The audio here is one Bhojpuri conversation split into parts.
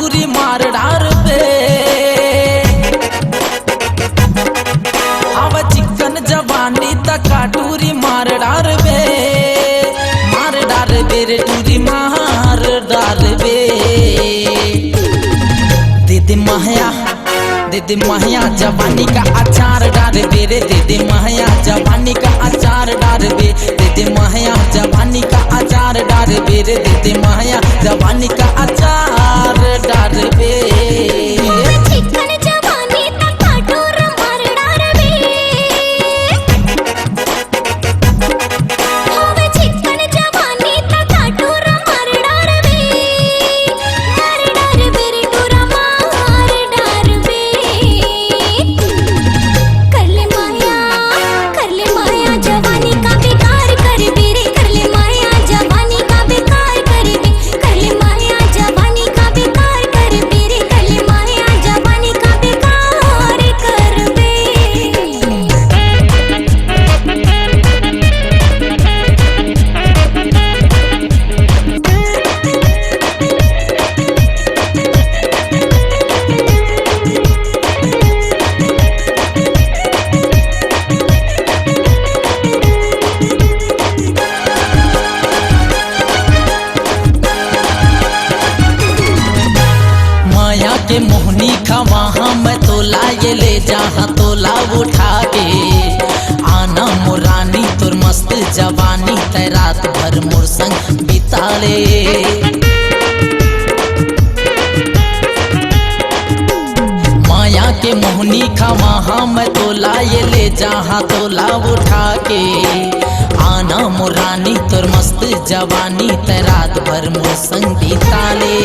काटूरी मार डार बे। अब चिकन जवानी त काटूरी मार डार बे, मार डार बे रे टूरी मार डार बे। दीदी महया जवानी का अचार डार बे रे, दीदी महया जवानी का अचार डार बे, दीदी महया जवानी का अचार डार बे रे, दीदी महया जवानी का अचार डार बे। के मोहनी खा वहाँ मैं तोला ये ले जहाँ तोला उठा के आना मुरानी तुर मस्त जवानी तै रात भर मोर संग बिता ले। माया के मोहनी खा वहाँ मैं तोला ये ले जहाँ तोला उठा के आना मुरानी तुर मस्त जवानी तै रात भर मोर संग बिता ले।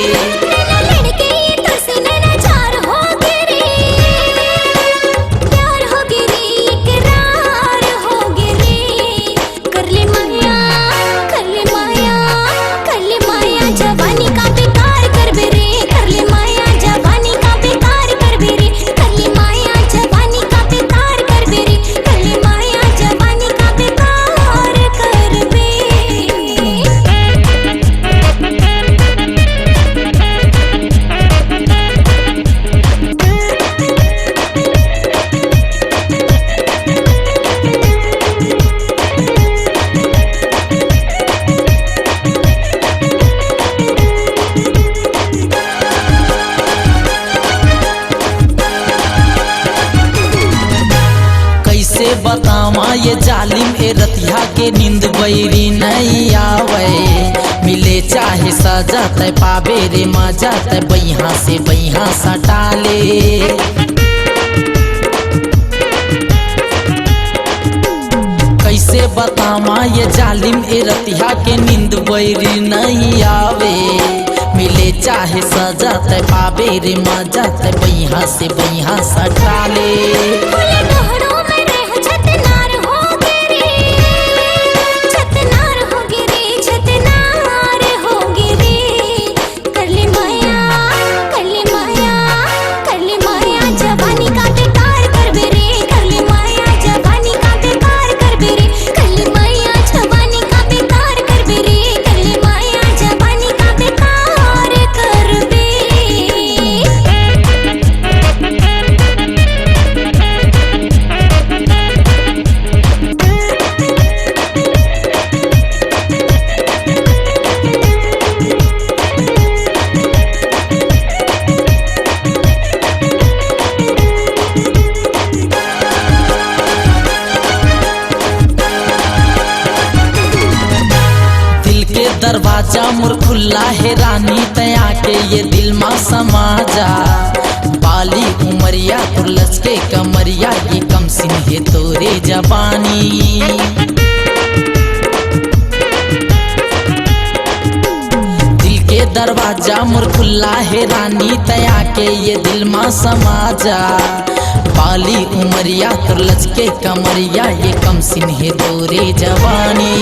बतावा ये जालिम ए रतिया के नींद बैरी नहीं आवे, मिले चाहे सजा तय पावे रे मजा तय बैहा से बैहा सटा ले। कैसे बतावा ये जालिम ए रतिया के नींद बैरी नहीं आवे, मिले चाहे सजा तय पावे रे मजा तय बैहा से बैहा सटा ले। दरवाजा मोर खुला है रानी तया के ये दिल में समा जा, बाली उमरिया तुर लचके कमरिया ये कम सिंहे तोरे जबानी। दिल के दरवाजा मोर खुला है रानी तया के ये दिल में समा जा, बाली उमरिया तुर लचके कमरिया ये कम सिंहे तोरे जवानी।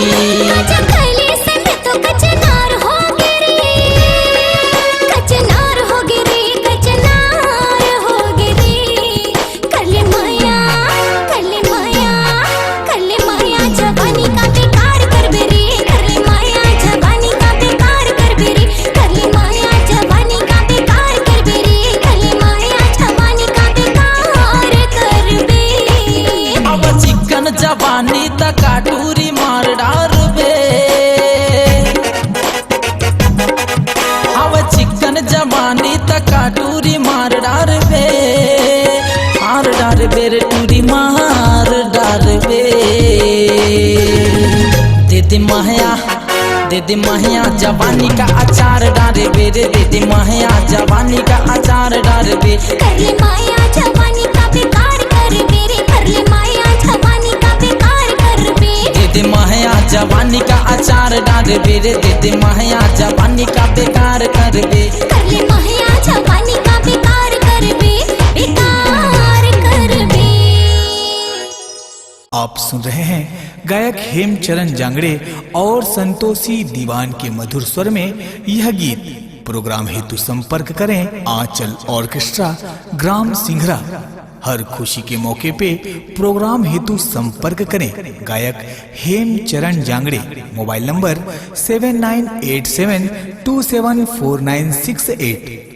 दे माहिया जवानी का अचार डारे बे रे, दे माहिया जवानी का अचार डारे बे। कर ले माया जवानी का बेकार कर बे रे, कर ले माया जवानी का बेकार कर बे। दे माहिया जवानी का अचार डारे बे रे, दे माहिया जवानी का बेकार कर बे। कर ले माया जवानी का बेकार कर बे, बेकार कर बे। आप सुन रहे हैं गायक हेमचरण जांगड़े और संतोषी दीवान के मधुर स्वर में यह गीत। प्रोग्राम हेतु संपर्क करें आंचल ऑर्केस्ट्रा, ग्राम सिंघरा। हर खुशी के मौके पे प्रोग्राम हेतु संपर्क करें गायक हेमचरण जांगड़े। Mobile number 7987274968।